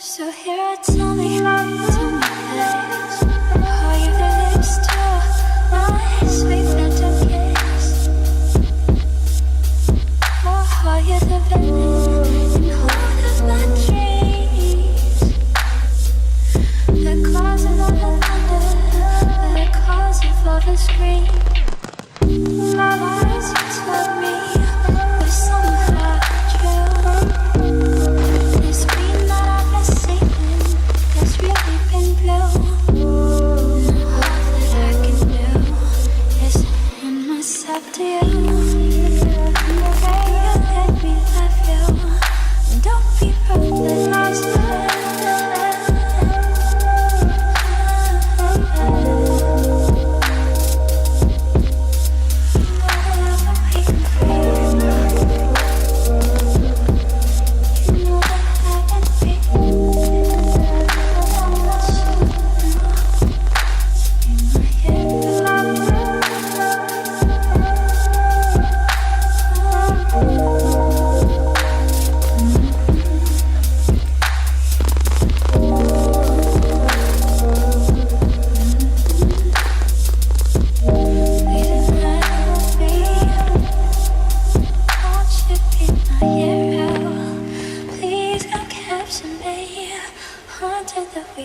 So here, tell me, please, are you the lips to my sweet phantom kiss? Or are you the villain in all of my dreams? The cause of all the thunder, the cause of all the scream. My words you told me were somehow true. This dream that I've been seeing has really been blue. And all that I can do is hand myself to you. Pray you let me love you. And don't be ruthless. Haunted that we